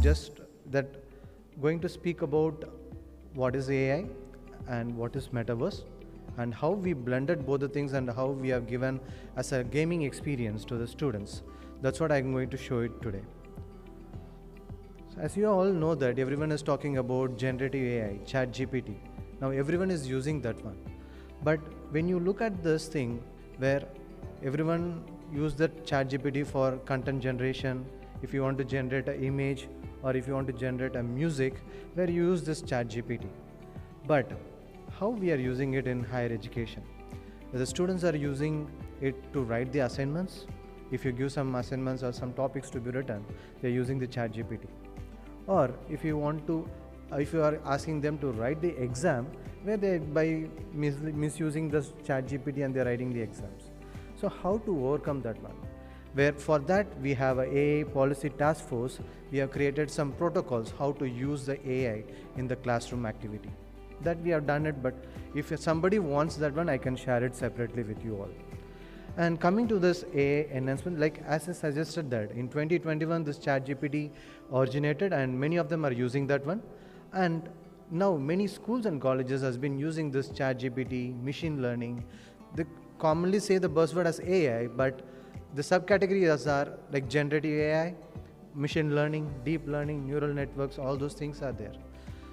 just that going to speak about what is AI and what is Metaverse, and how we blended both the things and how we have given as a gaming experience to the students. That's what I'm going to show it today. So as you all know that everyone is talking about generative AI, ChatGPT. Now everyone is using that one. But when you look at this thing where everyone use that ChatGPT for content generation, if you want to generate an image or if you want to generate a music, where you use this ChatGPT. But how we are using it in higher education? The students are using it to write the assignments. If you give some assignments or some topics to be written, they're using the ChatGPT. Or if you want to, if you are asking them to write the exam, where they by misusing this ChatGPT and they're writing the exams. So how to overcome that one? Where for that we have a AI policy task force. We have created some protocols how to use the AI in the classroom activity. That we have done it, but if somebody wants that one, I can share it separately with you all. And coming to this AI enhancement, like as I suggested that in 2021 this ChatGPT originated and many of them are using that one. And now many schools and colleges has been using this ChatGPT, machine learning. They commonly say the buzzword as AI, but the subcategories are like generative AI, machine learning, deep learning, neural networks, all those things are there.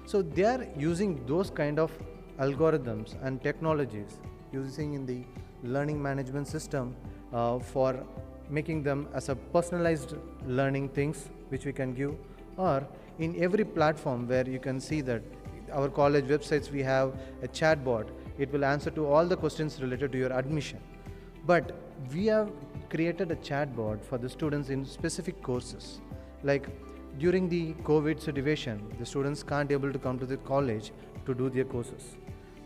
So they are using those kind of algorithms and technologies using in the learning management system for making them as a personalized learning things which we can give, or in every platform where you can see that our college websites we have a chatbot. It will answer to all the questions related to your admission. But we have created a chatbot for the students in specific courses. Like during the COVID situation, the students can't able to come to the college to do their courses.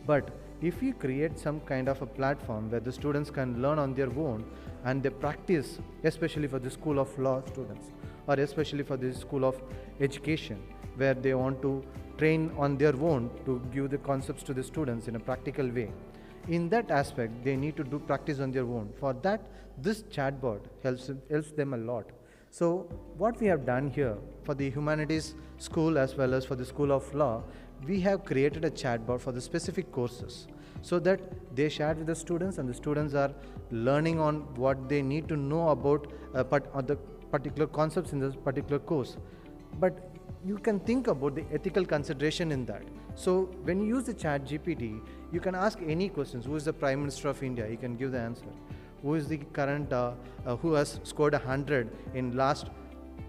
But if we create some kind of a platform where the students can learn on their own and they practice, especially for the School of Law students or especially for the School of Education, where they want to train on their own to give the concepts to the students in a practical way. In that aspect, they need to do practice on their own. For that, this chatbot helps them a lot. So what we have done here for the humanities school as well as for the School of Law, we have created a chatbot for the specific courses so that they share with the students and the students are learning on what they need to know about the particular concepts in this particular course. But you can think about the ethical consideration in that. So when you use the ChatGPT, you can ask any questions. Who is the Prime Minister of India? You can give the answer. Who is the current, who has scored 100 in last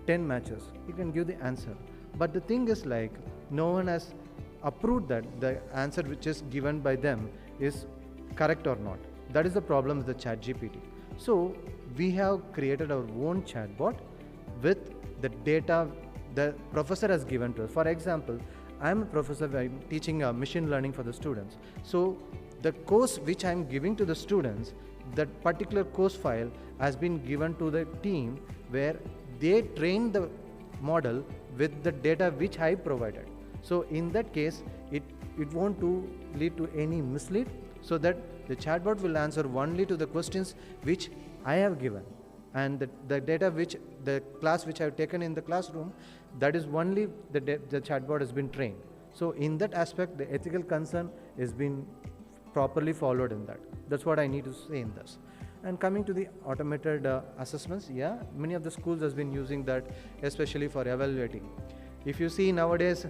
10 matches? You can give the answer. But the thing is like, no one has approved that the answer which is given by them is correct or not. That is the problem with the ChatGPT. So we have created our own chatbot with the data the professor has given to us. For example, I am a professor, I'm teaching machine learning for the students. So the course which I am giving to the students, that particular course file has been given to the team where they train the model with the data which I provided. So in that case, it won't lead to any mislead, so that the chatbot will answer only to the questions which I have given. And the data which the class which I have taken in the classroom, that is only the chatbot has been trained. So in that aspect, the ethical concern has been properly followed in that. That's what I need to say in this. And coming to the automated assessments, yeah, many of the schools has been using that, especially for evaluating. If you see nowadays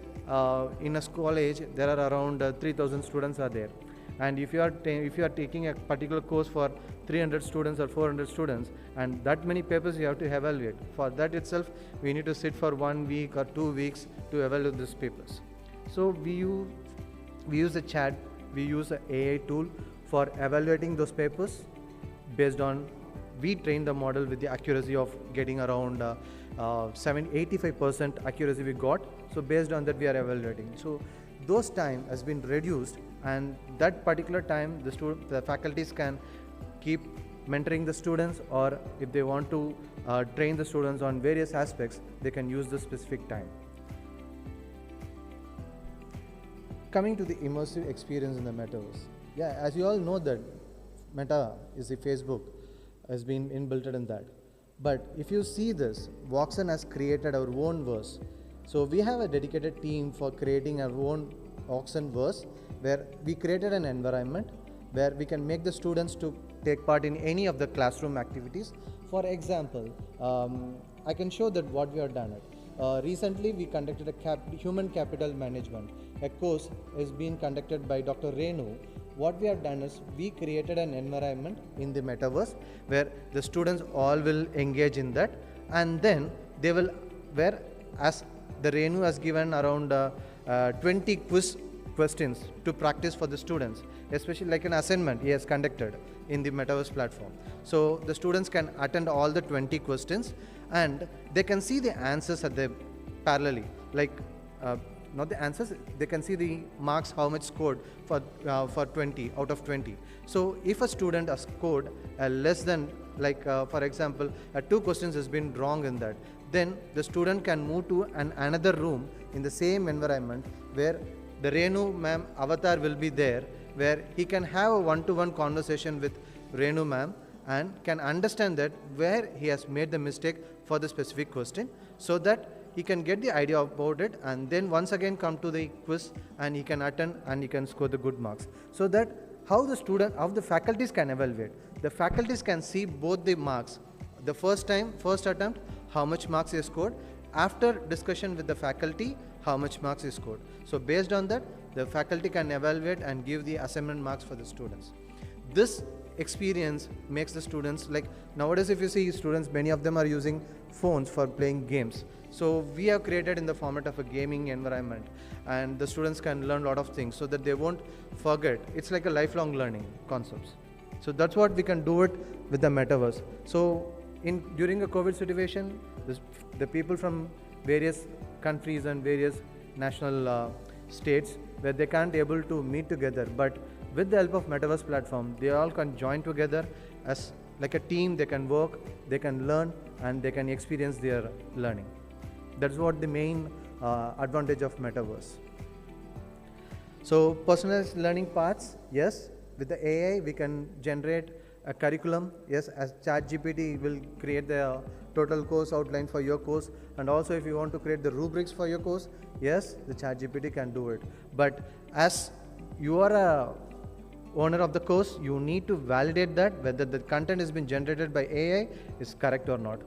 in a college, there are around 3,000 students are there. And if you are taking a particular course for 300 students or 400 students, and that many papers you have to evaluate. For that itself, we need to sit for 1 week or 2 weeks to evaluate these papers. So we use a chat, we use an AI tool for evaluating those papers based on, we train the model with the accuracy of getting around 85% accuracy we got. So based on that, we are evaluating. So those time has been reduced, and that particular time the faculties can keep mentoring the students, or if they want to train the students on various aspects, they can use the specific time. Coming to the immersive experience in the metaverse. Yeah, as you all know that Meta is the Facebook, has been inbuilt in that. But if you see this, Woxsen has created our own verse. So we have a dedicated team for creating our own Woxsen verse, where we created an environment where we can make the students to take part in any of the classroom activities. For example, I can show that what we have done it. Recently, we conducted a human capital management. A course is being conducted by Dr. Renu. What we have done is we created an environment in the metaverse where the students all will engage in that, and then they will, where as the Renu has given around 20 questions to practice for the students, especially like an assignment he has conducted in the Metaverse platform. So the students can attend all the 20 questions and they can see the answers at the parallelly, like not the answers, they can see the marks, how much scored for 20 out of 20. So if a student has scored less than, like for example, 2 questions has been wrong in that, then the student can move to another room in the same environment where the Renu ma'am avatar will be there, where he can have a one-to-one conversation with Renu ma'am and can understand that where he has made the mistake for the specific question, so that he can get the idea about it and then once again come to the quiz and he can attend and he can score the good marks. So that how the faculties can evaluate. The faculties can see both the marks, the first attempt, how much marks he scored, after discussion with the faculty, how much marks he scored. So based on that, the faculty can evaluate and give the assignment marks for the students. This experience makes the students, like nowadays if you see students, many of them are using phones for playing games. So we have created in the format of a gaming environment, and the students can learn a lot of things so that they won't forget. It's like a lifelong learning concepts. So that's what we can do it with the metaverse. So during a COVID situation, the people from various countries and various national states where they can't able to meet together, but with the help of Metaverse platform, they all can join together as like a team. They can work, they can learn, and they can experience their learning. That's what the main advantage of Metaverse. So personalized learning paths, yes, with the AI we can generate a curriculum, yes, as ChatGPT will create the total course outline for your course, and also if you want to create the rubrics for your course, yes, the ChatGPT can do it. But as you are a owner of the course, you need to validate that whether the content has been generated by AI is correct or not.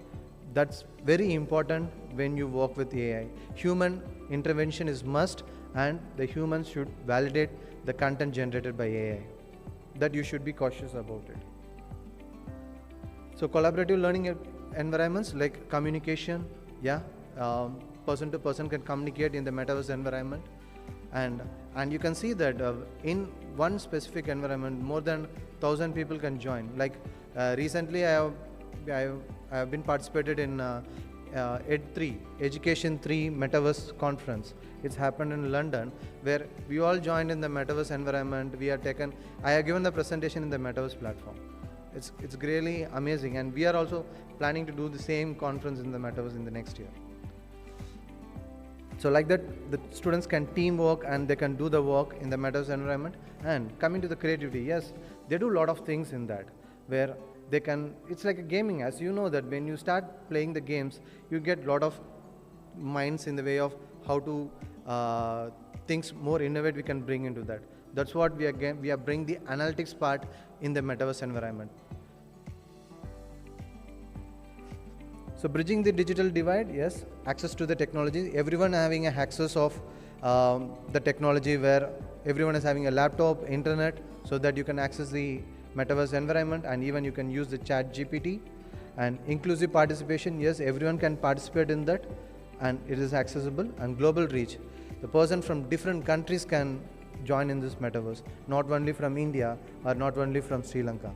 That's very important when you work with AI. Human intervention is must, and the humans should validate the content generated by AI. That you should be cautious about it. So collaborative learning environments like communication, person to person can communicate in the metaverse environment, and you can see that in one specific environment more than 1,000 people can join. Like recently I have been participated in ED3 Education 3 Metaverse conference. It's happened in London, where we all joined in the metaverse environment. I have given the presentation in the metaverse platform. It's really amazing, and we are also planning to do the same conference in the metaverse in the next year. So like that, the students can teamwork and they can do the work in the metaverse environment. And coming to the creativity, yes, they do a lot of things in that, where they can, it's like a gaming, as you know that when you start playing the games, you get a lot of minds in the way of how to things more innovative we can bring into that. That's what we are bringing the analytics part in the metaverse environment. So bridging the digital divide, yes, access to the technology. Everyone having a access of the technology, where everyone is having a laptop, internet, so that you can access the metaverse environment, and even you can use the ChatGPT. And inclusive participation, yes, everyone can participate in that, and it is accessible. And global reach, the person from different countries can join in this metaverse, not only from India or not only from Sri Lanka.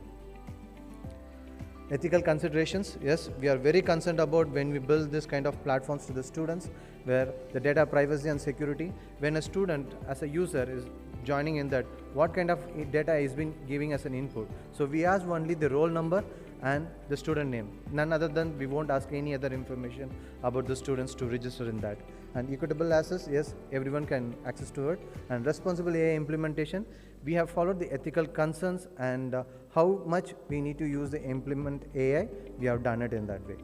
Ethical considerations, yes, we are very concerned about when we build this kind of platforms to the students, where the data privacy and security, when a student as a user is joining in that, what kind of data is being giving as an input. So we ask only the roll number and the student name, none other than, we won't ask any other information about the students to register in that. And equitable access, yes, everyone can access to it. And responsible AI implementation, we have followed the ethical concerns and how much we need to use the implement AI, we have done it in that way.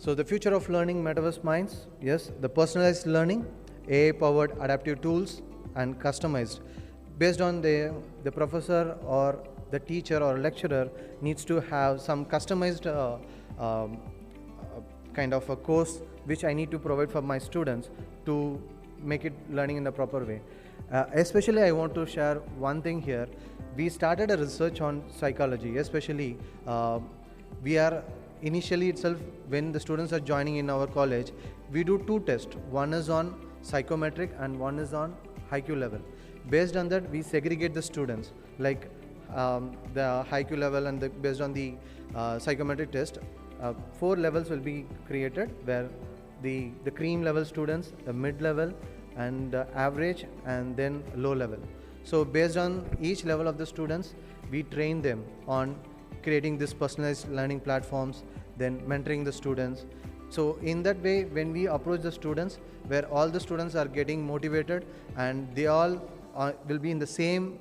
So the future of learning Metaverse minds, yes, the personalized learning, AI-powered adaptive tools, and customized. Based on the professor or the teacher or lecturer needs to have some customized kind of a course which I need to provide for my students to make it learning in the proper way. Especially I want to share one thing here. We started a research on psychology, especially we are initially itself when the students are joining in our college, we do two tests. One is on psychometric and one is on IQ level. Based on that, we segregate the students like the IQ level and based on the psychometric test. 4 levels will be created where the cream level students, the mid level and average and then low level. So based on each level of the students, we train them on creating this personalized learning platforms, then mentoring the students. So in that way, when we approach the students, where all the students are getting motivated and they all will be in the same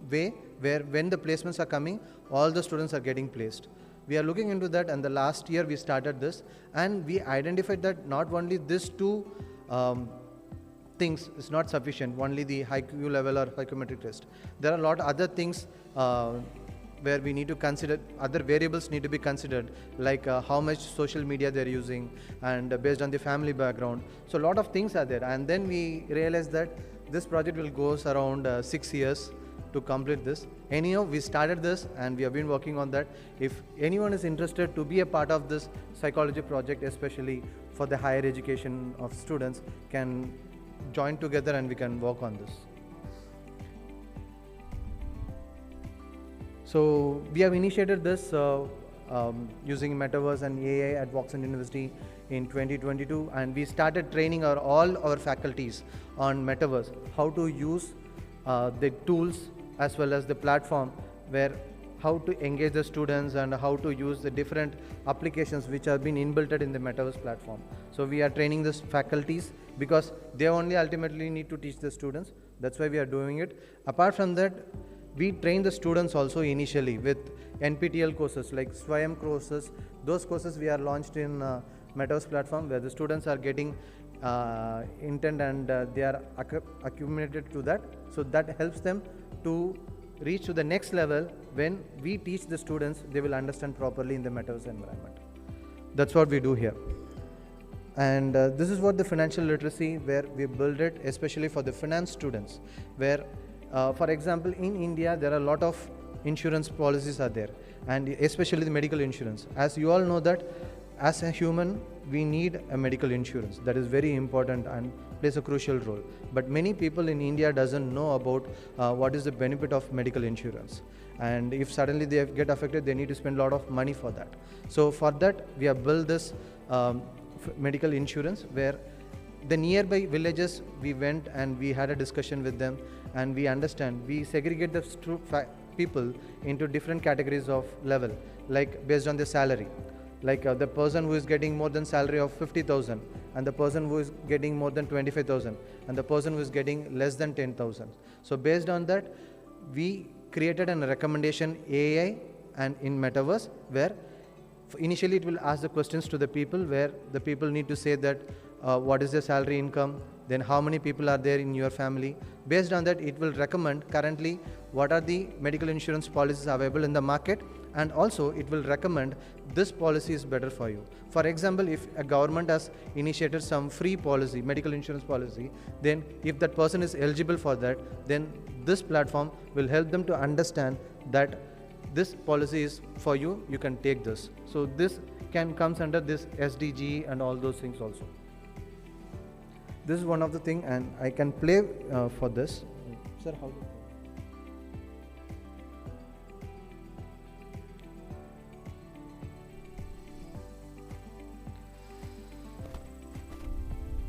way, where when the placements are coming, all the students are getting placed. We are looking into that, and the last year we started this, and we identified that not only these two things is not sufficient, only the IQ level or psychometric test. There are a lot of other things where we need to consider, other variables need to be considered, like how much social media they're using and based on the family background. So a lot of things are there, and then we realized that this project will go around 6 years to complete this. Anyhow, we started this and we have been working on that. If anyone is interested to be a part of this psychology project, especially for the higher education of students, can join together and we can work on this. So we have initiated this using Metaverse and AI at Woxsen University in 2022, and we started training all our faculties on Metaverse, how to use the tools as well as the platform, where how to engage the students and how to use the different applications which have been inbuilt in the Metaverse platform. So we are training the faculties because they only ultimately need to teach the students. That's why we are doing it. Apart from that, we train the students also initially with NPTEL courses like Swayam courses. Those courses we are launched in Metaverse platform, where the students are getting intent and they are accumulated to that. So that helps them to reach to the next level. When we teach the students, they will understand properly in the Metaverse environment. That's what we do here. And this is what the financial literacy, where we build it especially for the finance students, where for example in India there are a lot of insurance policies are there, and especially the medical insurance. As you all know that as a human we need a medical insurance. That is very important and plays a crucial role. But many people in India doesn't know about what is the benefit of medical insurance. And if suddenly they get affected, they need to spend a lot of money for that. So for that, we have built this medical insurance, where the nearby villages we went and we had a discussion with them, and we understand, we segregate the people into different categories of level, like based on their salary. Like the person who is getting more than salary of 50,000, and the person who is getting more than 25,000, and the person who is getting less than 10,000. So based on that, we created a recommendation AI and in Metaverse, where initially it will ask the questions to the people, where the people need to say that what is their salary income, then how many people are there in your family. Based on that, it will recommend currently what are the medical insurance policies available in the market, and also it will recommend this policy is better for you. For example, if a government has initiated some free policy, medical insurance policy, then if that person is eligible for that, then this platform will help them to understand that this policy is for you, you can take this. So this comes under this SDG and all those things also. This is one of the things, and I can play for this. Sir, how?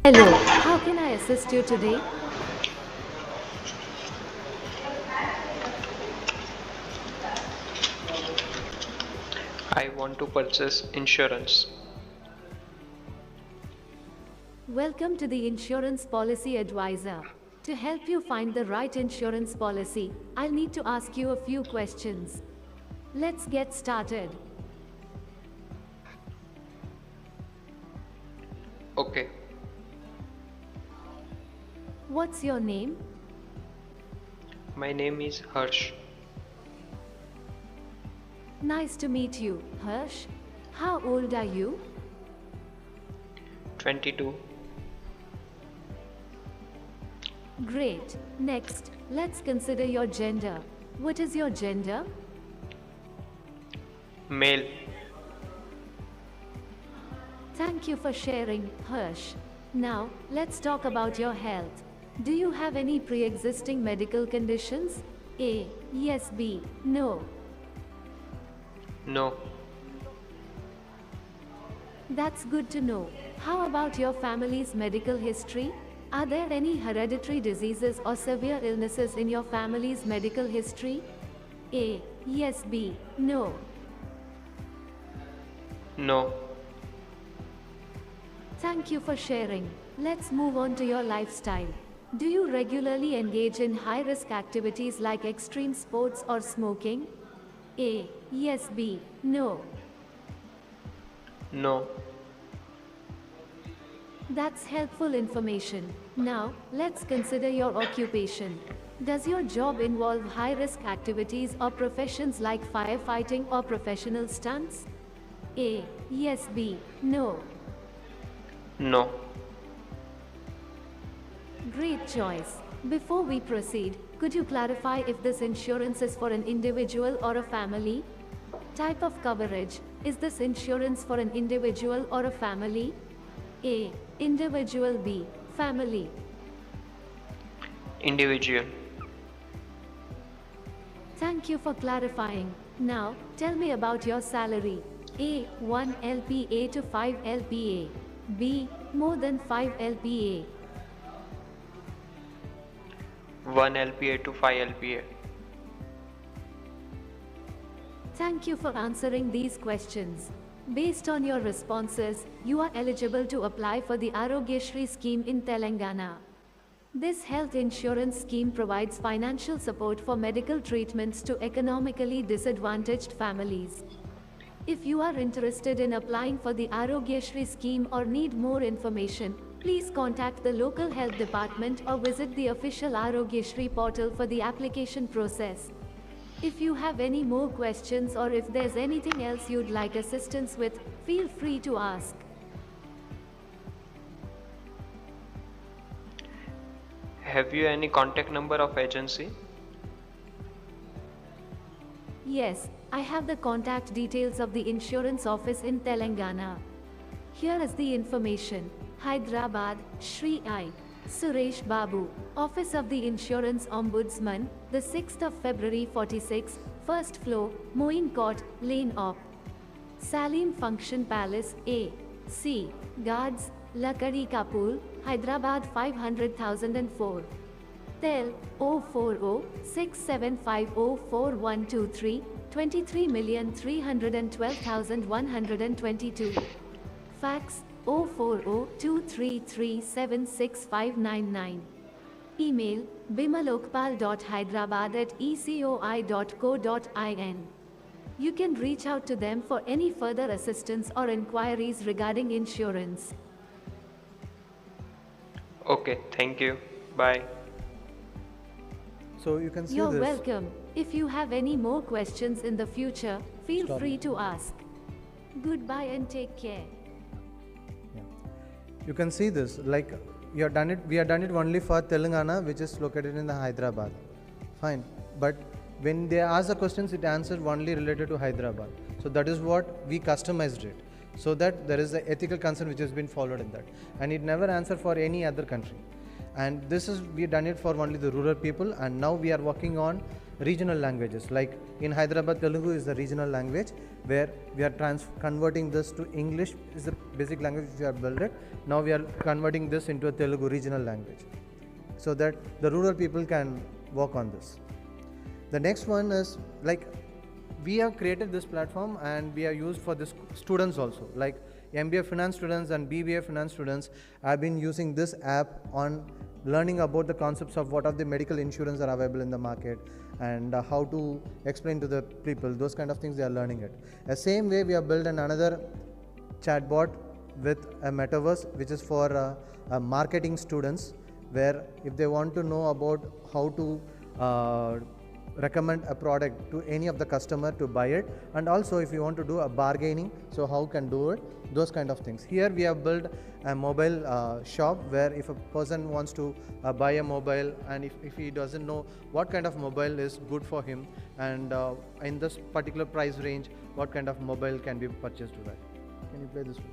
Hello, how can I assist you today? I want to purchase insurance. Welcome to the Insurance Policy Advisor. To help you find the right insurance policy, I'll need to ask you a few questions. Let's get started. Okay. What's your name? My name is Harsh. Nice to meet you, Harsh. How old are you? 22. Great. Next, let's consider your gender. What is your gender? Male. Thank you for sharing, Harsh. Now, let's talk about your health. Do you have any pre-existing medical conditions? A. Yes. B. No. No. That's good to know. How about your family's medical history? Are there any hereditary diseases or severe illnesses in your family's medical history? A. Yes. B. No. No. Thank you for sharing. Let's move on to your lifestyle. Do you regularly engage in high-risk activities like extreme sports or smoking? A. Yes. B. No. No. That's helpful information. Now, let's consider your occupation. Does your job involve high-risk activities or professions like firefighting or professional stunts? A. Yes. B. No. No. Great choice. Before we proceed, could you clarify if this insurance is for an individual or a family? Type of coverage. Is this insurance for an individual or a family? A. Individual. B. Family. Individual. Thank you for clarifying. Now, tell me about your salary. A. 1 LPA to 5 LPA. B. More than 5 LPA. 1 LPA to 5 LPA. Thank you for answering these questions. Based on your responses, you are eligible to apply for the Arogyashri scheme in Telangana. This health insurance scheme provides financial support for medical treatments to economically disadvantaged families. If you are interested in applying for the Arogyashri scheme or need more information, please contact the local health department or visit the official Arogyashri portal for the application process. If you have any more questions or if there's anything else you'd like assistance with, feel free to ask. Have you any contact number of agency? Yes, I have the contact details of the insurance office in Telangana. Here is the information. Hyderabad, Shri I. Suresh Babu, Office of the Insurance Ombudsman, the 6th of February 46, first floor, Moin Court, Lane Op. Salim Function Palace, A. C. Guards, Lakadi Kapul, Hyderabad 500,004. Tel 040-6750-4123, 23,312,122. Fax 040-233-76599. Email bimalokpal.hyderabad@ecoi.co.in. You can reach out to them for any further assistance or inquiries regarding insurance. Okay, thank you. Bye. So you can see You're this. welcome. If you have any more questions in the future, feel Stop. free to ask. Goodbye and take care. Yeah. You can see this, like we have done it only for Telangana, which is located in the Hyderabad. Fine. But when they ask the questions, it answers only related to Hyderabad. So that is what we customized it, so that there is the ethical concern which has been followed in that. And it never answered for any other country. And this is, we done it for only the rural people, and now we are working on regional languages. Like in Hyderabad, Telugu is the regional language, where we are converting this to English is the basic language which we have built it. Now we are converting this into a Telugu regional language, so that the rural people can work on this. The next one is, like, we have created this platform and we are used for this students also, like MBA finance students and BBA finance students have been using this app on learning about the concepts of what are the medical insurance are available in the market, and how to explain to the people, those kind of things they are learning it. The same way we have built another chatbot with a metaverse which is for marketing students, where if they want to know about how to recommend a product to any of the customer to buy it, and also if you want to do a bargaining, so how can do it, those kind of things. Here we have built a mobile shop, where if a person wants to buy a mobile, and if he doesn't know what kind of mobile is good for him, and in this particular price range, what kind of mobile can be purchased to that. Can you play this one?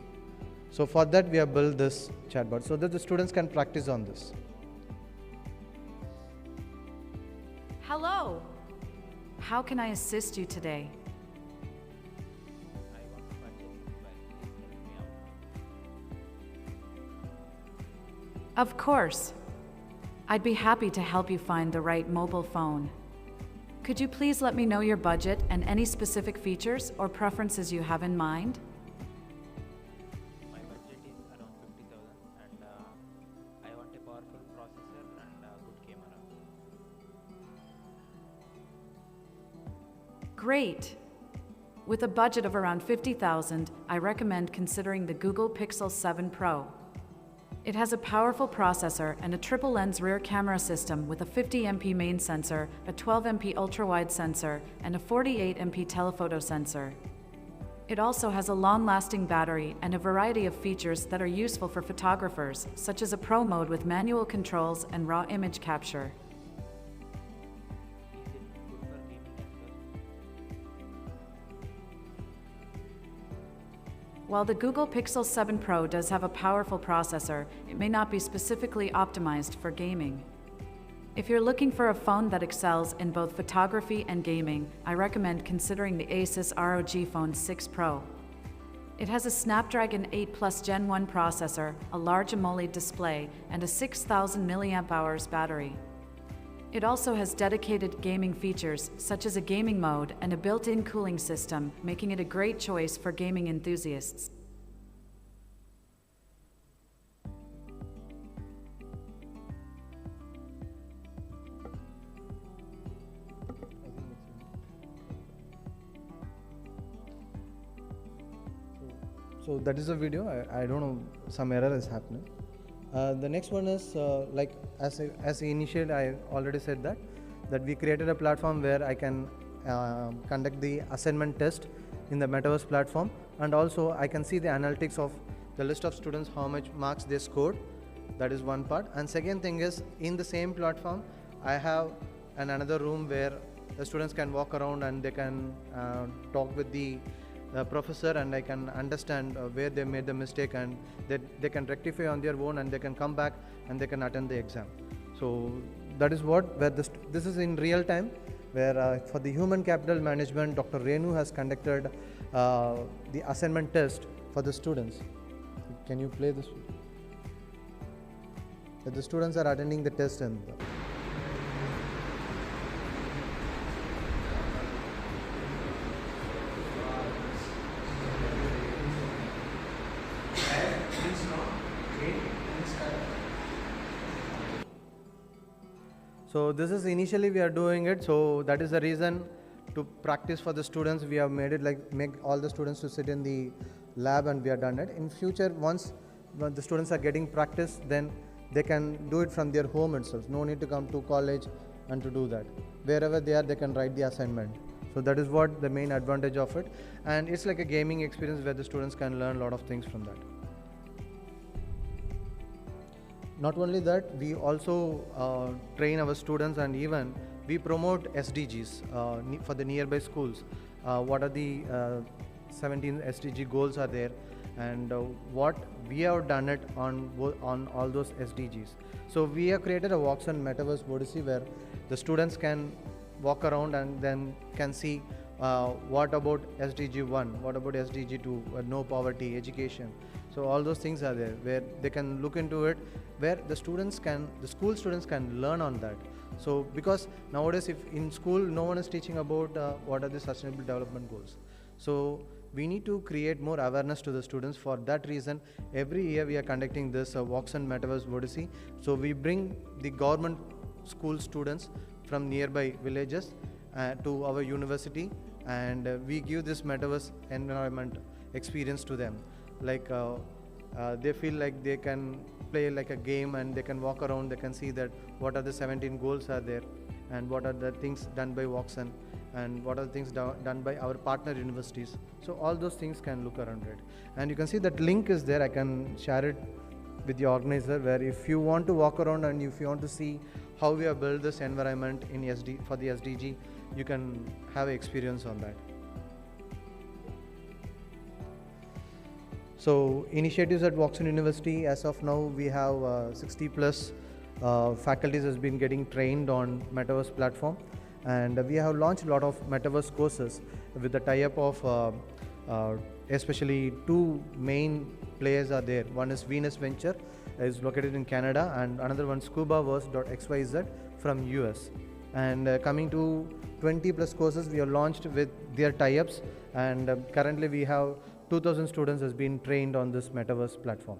So for that we have built this chatbot so that the students can practice on this. Hello. How can I assist you today? I want to purchase mobile. Please help me out. Of course. I'd be happy to help you find the right mobile phone. Could you please let me know your budget and any specific features or preferences you have in mind? My budget is around 50,000 and I want a powerful processor and a good camera. Great! With a budget of around 50,000, I recommend considering the Google Pixel 7 Pro. It has a powerful processor and a triple lens rear camera system with a 50MP main sensor, a 12MP ultra-wide sensor, and a 48MP telephoto sensor. It also has a long-lasting battery and a variety of features that are useful for photographers, such as a pro mode with manual controls and raw image capture. Is it good for gaming as well? While the Google Pixel 7 Pro does have a powerful processor, it may not be specifically optimized for gaming. If you're looking for a phone that excels in both photography and gaming, I recommend considering the Asus ROG Phone 6 Pro. It has a Snapdragon 8 Plus Gen 1 processor, a large AMOLED display, and a 6,000 mAh battery. It also has dedicated gaming features, such as a gaming mode and a built-in cooling system, making it a great choice for gaming enthusiasts. So that is the video. I don't know, some error is happening. The next one is like as initial, I already said that we created a platform where I can conduct the assignment test in the Metaverse platform, and also I can see the analytics of the list of students, how much marks they scored. That is one part. And second thing is, in the same platform I have another room where the students can walk around and they can talk with the professor, and I can understand where they made the mistake, and they can rectify on their own, and they can come back and they can attend the exam. So that is where this is in real time, where for the human capital management, Dr. Renu has conducted the assignment test for the students. Can you play this? The students are attending the test and so this is initially we are doing it, so that is the reason to practice for the students. We have made it like make all the students to sit in the lab, and we have done it. In future, once the students are getting practice, then they can do it from their home itself. No need to come to college and to do that. Wherever they are, they can write the assignment. So that is what the main advantage of it, and it's like a gaming experience where the students can learn a lot of things from that. Not only that, we also train our students, and even we promote SDGs for the nearby schools. What are the 17 SDG goals are there, and what we have done it on all those SDGs. So we have created a Woxsen Metaverse Odyssey where the students can walk around and then can see what about SDG 1, what about SDG 2, no poverty, education. So all those things are there where they can look into it, where the school students can learn on that. So because nowadays if in school no one is teaching about what are the sustainable development goals. So we need to create more awareness to the students. For that reason, every year we are conducting this Woxsen Metaverse Odyssey. So we bring the government school students from nearby villages to our university, and we give this metaverse environment experience to them. Like They feel like they can play like a game and they can walk around, they can see that what are the 17 goals are there and what are the things done by Woxsen and what are the things done by our partner universities. So all those things can look around it. And you can see that link is there. I can share it with the organizer, where if you want to walk around and if you want to see how we have built this environment in for the SDG, you can have experience on that. So initiatives at Woxsen University, as of now we have 60 plus faculties has been getting trained on Metaverse platform, and we have launched a lot of Metaverse courses with the tie-up of especially two main players are there. One is Venus Venture, is located in Canada, and another one scubaverse.xyz from US. And coming to 20 plus courses we have launched with their tie-ups, and currently we have 2000 students has been trained on this Metaverse platform.